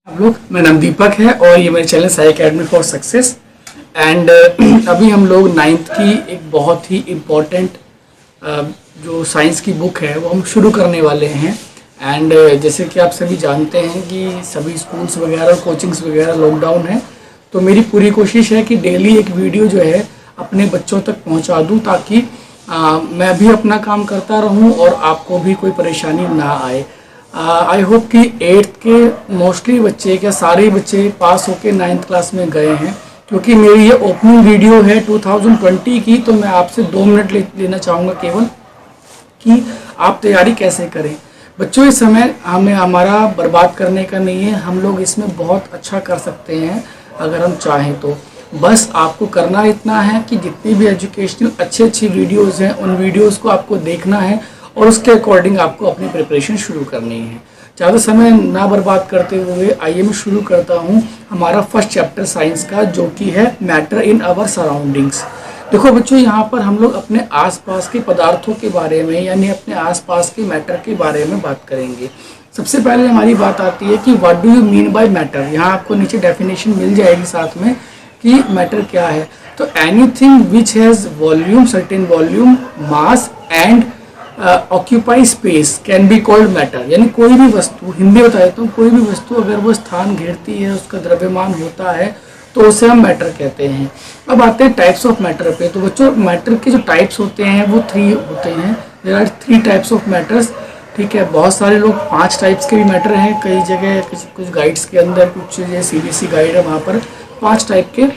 आप लोग, मेरा नाम दीपक है और ये मेरे channel Sai academy for success. And अभी हम लोग 9th की एक बहुत ही इम्पोर्टेंट जो साइंस की बुक है वो हम शुरू करने वाले हैं। एंड जैसे कि आप सभी जानते हैं कि सभी स्कूल्स वगैरह कोचिंग्स वगैरह लॉकडाउन है, तो मेरी पूरी कोशिश है कि डेली एक वीडियो जो है अपने बच्चों तक पहुंचा दूं ताकि मैं भी अपना काम करता रहूं और आपको भी कोई परेशानी ना आए। आई होप कि 8th के मोस्टली बच्चे क्या सारे बच्चे पास होके 9th क्लास में गए हैं, क्योंकि मेरी ये ओपनिंग वीडियो है 2020 की। तो मैं आपसे 2 मिनट लेना चाहूँगा केवल कि आप तैयारी कैसे करें। बच्चों, इस समय हमें हमारा बर्बाद करने का नहीं है, हम लोग इसमें बहुत अच्छा कर सकते हैं अगर हम चाहें तो। बस आपको करना इतना है कि जितनी भी एजुकेशनल अच्छी वीडियोज़ हैं उन वीडियोज़ को आपको देखना है और उसके अकॉर्डिंग आपको अपनी प्रिपरेशन शुरू करनी है। ज़्यादा समय ना बर्बाद करते हुए आइए मैं शुरू करता हूँ हमारा फर्स्ट चैप्टर साइंस का, जो कि है मैटर इन आवर सराउंडिंग्स। देखो बच्चों, यहाँ पर हम लोग अपने आसपास के पदार्थों के बारे में यानी अपने आसपास के मैटर के बारे में बात करेंगे। सबसे पहले हमारी बात आती है कि what do you mean by matter. यहाँ आपको नीचे डेफिनेशन मिल जाएगी साथ में कि मैटर क्या है। तो anything which has volume, certain volume, mass and occupy space can be called matter. यानी कोई भी वस्तु, हिंदी बता देता हूँ, कोई भी वस्तु अगर वो स्थान घेरती है, उसका द्रव्यमान होता है, तो उसे हम मैटर कहते हैं। अब आते हैं टाइप्स ऑफ मैटर पे। तो बच्चों, मैटर के जो टाइप्स होते हैं वो 3 होते हैं। There are 3 types of matters. ठीक है, बहुत सारे लोग 5 टाइप्स के भी मैटर हैं, कई जगह कुछ गाइड्स के अंदर, कुछ CBSE गाइड है वहाँ पर 5 टाइप के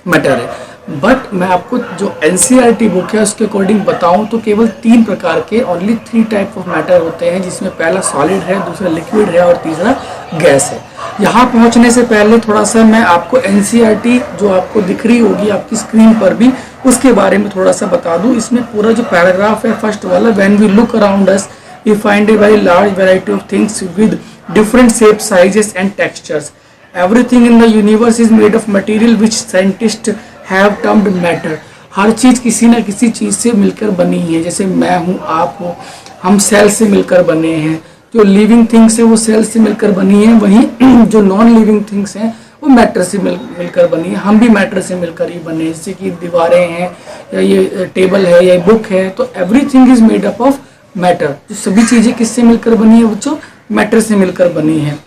मैटर है। बट मैं आपको जो NCERT बुक है उसके अकॉर्डिंग बताऊं तो केवल 3 प्रकार के, ओनली 3 टाइप ऑफ मैटर होते हैं, जिसमें पहला सॉलिड है, दूसरा लिक्विड है और तीसरा गैस है। यहाँ पहुँचने से पहले थोड़ा सा मैं आपको NCERT जो आपको दिख रही होगी आपकी स्क्रीन पर भी, उसके बारे में थोड़ा सा बता दूँ। इसमें पूरा जो पैराग्राफ है फर्स्ट वाला, when we look around us we find a very large variety of things with different shape, sizes and textures. Everything in the universe is made of material which scientists have termed matter। हर चीज़ किसी न किसी चीज़ से मिलकर बनी है। जैसे मैं हूँ, आप हो, हम सेल से मिलकर बने हैं। जो लिविंग थिंग्स है वो सेल से मिलकर बनी है, वहीं जो नॉन लिविंग थिंग्स हैं वो मैटर से मिलकर बनी है। हम भी मैटर से मिलकर ही बने हैं, जैसे कि दीवारें हैं या ये टेबल है या बुक है, तो everything is made up of matter. जो सभी चीज़ें किससे मिलकर बनी है बच्चों? मैटर से मिलकर बनी है।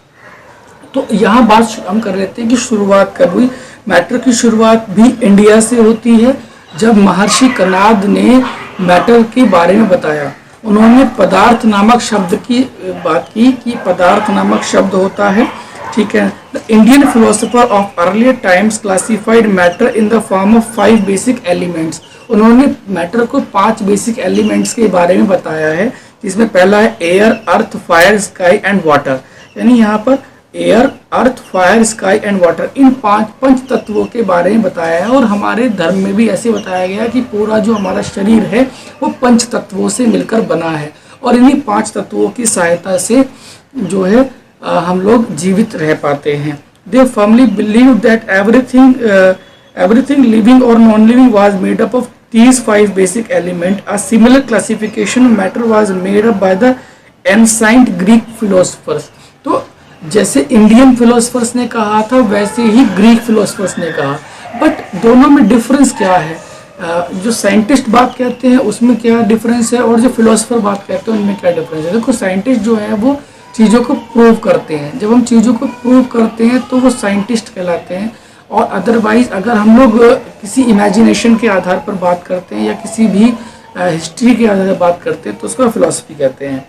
तो यहाँ बात हम कर लेते हैं कि शुरुआत कब हुई। मैटर की शुरुआत भी इंडिया से होती है, जब महर्षि कणाद ने मैटर के बारे में बताया। उन्होंने पदार्थ नामक शब्द की बात की कि पदार्थ नामक शब्द होता है। ठीक है, the Indian philosopher of earlier times classified matter in the form of 5 basic elements. उन्होंने मैटर को 5 बेसिक एलिमेंट्स के बारे में बताया है, जिसमें पहला है air, earth, fire, sky and water. यानी यहाँ पर air, earth, fire, sky and water, इन 5 पंच तत्वों के बारे में बताया है। और हमारे धर्म में भी ऐसे बताया गया कि पूरा जो हमारा शरीर है वो पंच तत्वों से मिलकर बना है, और इन्हीं 5 तत्वों की सहायता से जो है हम लोग जीवित रह पाते हैं। They firmly believe that everything living और non living was made up of these 5 basic element। A similar classification of matter was made up by the ancient Greek philosophers। तो जैसे इंडियन फिलोसफर्स ने कहा था वैसे ही ग्रीक फिलोसफर्स ने कहा। But दोनों में डिफरेंस क्या है? जो साइंटिस्ट बात कहते हैं उसमें क्या डिफरेंस है और जो फिलोसफर बात कहते हैं उनमें क्या डिफरेंस है? देखो, साइंटिस्ट जो है वो चीज़ों को प्रूव करते हैं। जब हम चीज़ों को प्रूव करते हैं तो वो साइंटिस्ट कहलाते हैं, और अदरवाइज अगर हम लोग किसी इमेजिनेशन के आधार पर बात करते हैं या किसी भी हिस्ट्री के आधार पर बात करते हैं तो उसको फिलोसफी कहते हैं।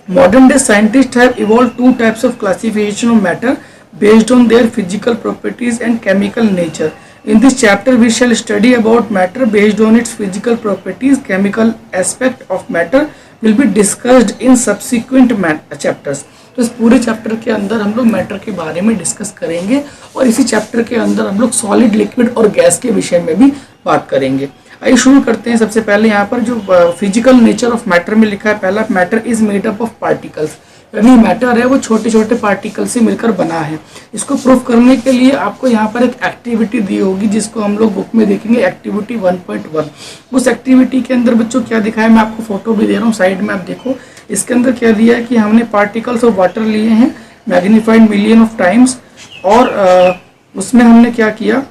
Modern day scientists have evolved 2 types of classification of matter based on their physical properties and chemical nature। In this chapter we shall study about matter based on its physical properties। Chemical aspect of matter will be discussed in subsequent chapters। तो इस पूरे chapter के अंदर हम लोग matter के बारे में डिस्कस करेंगे, और इसी चैप्टर के अंदर हम लोग सॉलिड, लिक्विड और गैस के विषय में भी बात करेंगे। आइए शुरू करते हैं। सबसे पहले यहाँ पर जो फिजिकल नेचर ऑफ मैटर में लिखा है, पहला, matter is made up of particles. यानी मैटर है वो छोटे छोटे पार्टिकल से मिलकर बना है। इसको प्रूफ करने के लिए आपको यहाँ पर एक एक्टिविटी दी होगी, जिसको हम लोग बुक में देखेंगे, एक्टिविटी 1.1। उस एक्टिविटी के अंदर बच्चों क्या दिखा है, मैं आपको फोटो भी दे रहा हूँ, साइड में आप देखो। इसके अंदर क्या दिया है कि हमने पार्टिकल्स ऑफ वाटर लिए हैं मैग्नीफाइड मिलियन ऑफ टाइम्स। और उसमें हमने क्या किया,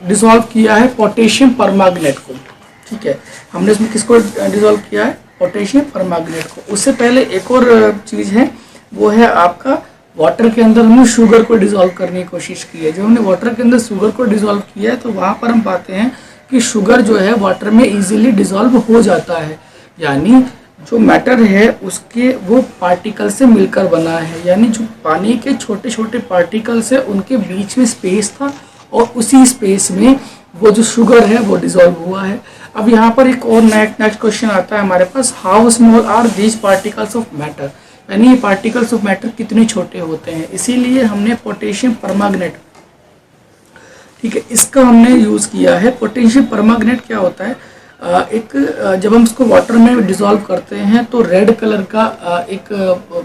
डिसॉल्व किया है पोटेशियम परमैंगनेट को। ठीक है, हमने इसमें किसको डिसॉल्व किया है, पोटेशियम परमैंगनेट को। उससे पहले एक और चीज़ है, वो है आपका वाटर के अंदर हमने शुगर को डिसॉल्व करने की कोशिश की है। जो हमने वाटर के अंदर शुगर को डिसॉल्व किया है तो वहाँ पर हम पाते हैं कि शुगर जो है वाटर में इजीली डिसॉल्व हो जाता है, यानी जो मैटर है उसके वो पार्टिकल से मिलकर बना है, यानी जो पानी के छोटे छोटे पार्टिकल्स है उनके बीच में स्पेस था और उसी स्पेस में वो जो शुगर है वो डिसॉल्व हुआ है। अब यहाँ पर एक और नेक्स्ट क्वेश्चन आता है हमारे पास, how small are these particles of matter, यानी ये पार्टिकल्स ऑफ मैटर कितने छोटे होते हैं। इसीलिए हमने पोटेशियम परमैंगनेट, ठीक है, इसका हमने यूज़ किया है। पोटेशियम परमैंगनेट क्या होता है, जब हम इसको वाटर में डिसॉल्व करते हैं तो रेड कलर का एक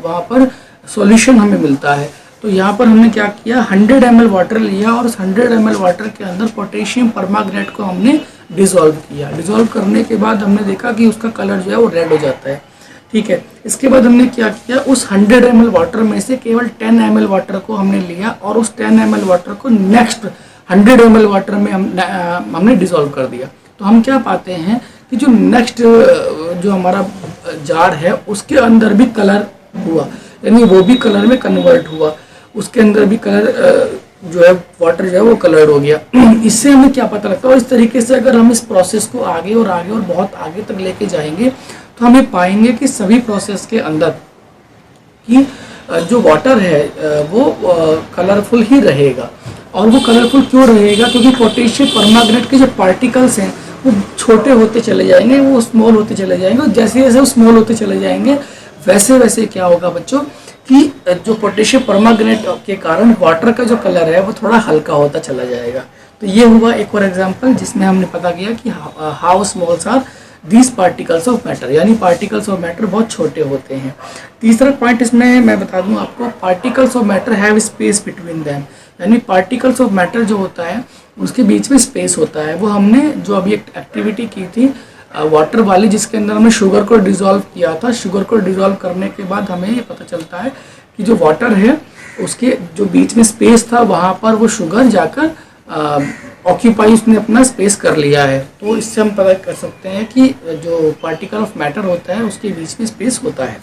वहाँ पर सॉल्यूशन हमें मिलता है। तो यहाँ पर हमने क्या किया, 100 ml वाटर लिया और उस 100 ml वाटर के अंदर पोटेशियम परमैंगनेट को हमने डिसॉल्व किया। डिसॉल्व करने के बाद हमने देखा कि उसका कलर जो है वो रेड हो जाता है। ठीक है, इसके बाद हमने क्या किया, उस 100 ml वाटर में से केवल 10 ml वाटर को हमने लिया और उस 10 ml वाटर को नेक्स्ट 100 ml वाटर में हमने डिसॉल्व कर दिया। तो हम क्या पाते हैं कि जो नेक्स्ट जो हमारा जार है उसके अंदर भी कलर हुआ, यानी वो भी कलर में कन्वर्ट हुआ, उसके अंदर भी कलर जो है वाटर जो है वो कलर्ड हो गया। इससे हमें क्या पता लगता है, और इस तरीके से अगर हम इस प्रोसेस को आगे और आगे और बहुत आगे तक लेके जाएंगे तो हमें पाएंगे कि सभी प्रोसेस के अंदर कि जो वाटर है वो कलरफुल ही रहेगा। और वो कलरफुल क्यों रहेगा, क्योंकि पोटेशियम परमैंगनेट के जो पार्टिकल्स हैं वो छोटे होते चले जाएंगे, वो स्मॉल होते चले जाएंगे, और जैसे जैसे वो स्मॉल होते चले जाएंगे वैसे वैसे क्या होगा बच्चों कि जो पोटेशियम परमैंगनेट के कारण वाटर का जो कलर है वो थोड़ा हल्का होता चला जाएगा। तो ये हुआ एक और एग्जांपल जिसमें हमने पता किया कि how smalls are these particles of matter, यानी पार्टिकल्स ऑफ मैटर बहुत छोटे होते हैं। तीसरा पॉइंट इसमें मैं बता दूं आपको, particles of matter have space between them, यानी पार्टिकल्स ऑफ मैटर जो होता है उसके बीच में स्पेस होता है। वो हमने जो अभी एक एक्टिविटी की थी वाटर वाली, जिसके अंदर हमने शुगर को डिसॉल्व किया था। शुगर को डिसॉल्व करने के बाद हमें ये पता चलता है कि जो वाटर है उसके जो बीच में स्पेस था वहाँ पर वो शुगर जाकर ऑक्यूपाई, उसने अपना स्पेस कर लिया है। तो इससे हम पता कर सकते हैं कि जो पार्टिकल ऑफ मैटर होता है उसके बीच में स्पेस होता है।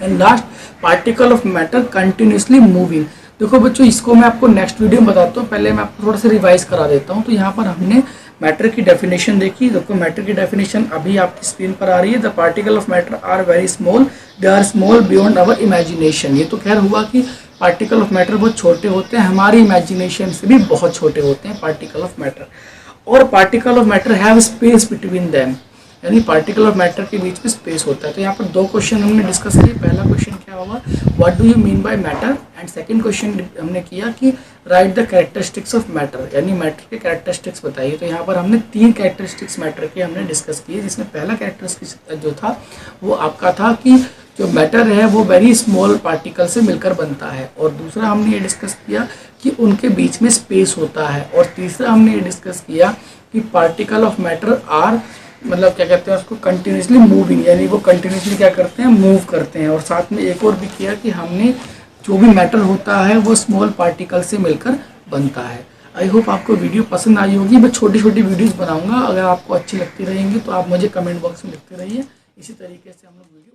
And last, particle of matter continuously moving. देखो बच्चों, इसको मैं आपको नेक्स्ट वीडियो में बताता हूँ, पहले मैं आपको थोड़ा सा रिवाइज करा देता हूँ। तो यहाँ पर हमने मैटर की डेफिनेशन देखी। देखो मैटर की डेफिनेशन अभी आपकी स्क्रीन पर आ रही है। The particle of matter are very small, they are small beyond our imagination. ये तो खैर हुआ कि पार्टिकल ऑफ मैटर बहुत छोटे होते हैं, हमारी इमेजिनेशन से भी बहुत छोटे होते हैं पार्टिकल ऑफ मैटर। और particle of matter have space between them, यानी पार्टिकल ऑफ मैटर के बीच में स्पेस होता है। तो यहाँ पर दो क्वेश्चन हमने डिस्कस किए। पहला क्वेश्चन क्या होगा, what do you mean by matter, and second question हमने किया कि right the characteristics of matter, यानी मैटर के कैरेक्टरिस्टिक्स बताइए। तो यहाँ पर हमने 3 कैरेक्टरिस्टिक्स मैटर के हमने डिस्कस किए, जिसमें पहला कैरेक्टरिस्टिक्स जो था वो आपका था कि जो मैटर है वो वेरी स्मॉल पार्टिकल से मिलकर बनता है, और दूसरा हमने ये डिस्कस किया कि उनके बीच में स्पेस होता है, और तीसरा हमने ये डिस्कस किया कि पार्टिकल ऑफ मैटर आर, मतलब क्या कहते हैं उसको, कंटिन्यूसली मूविंग, यानी वो कंटिन्यूसली क्या करते हैं, मूव करते हैं। और साथ में एक और भी किया कि हमने जो भी मैटर होता है वो स्मॉल पार्टिकल से मिलकर बनता है। आई होप आपको वीडियो पसंद आई होगी। मैं छोटी छोटी वीडियोस बनाऊंगा, अगर आपको अच्छी लगती रहेंगी तो आप मुझे कमेंट बॉक्स में लिखते रहिए। इसी तरीके से हम लोग वीडियो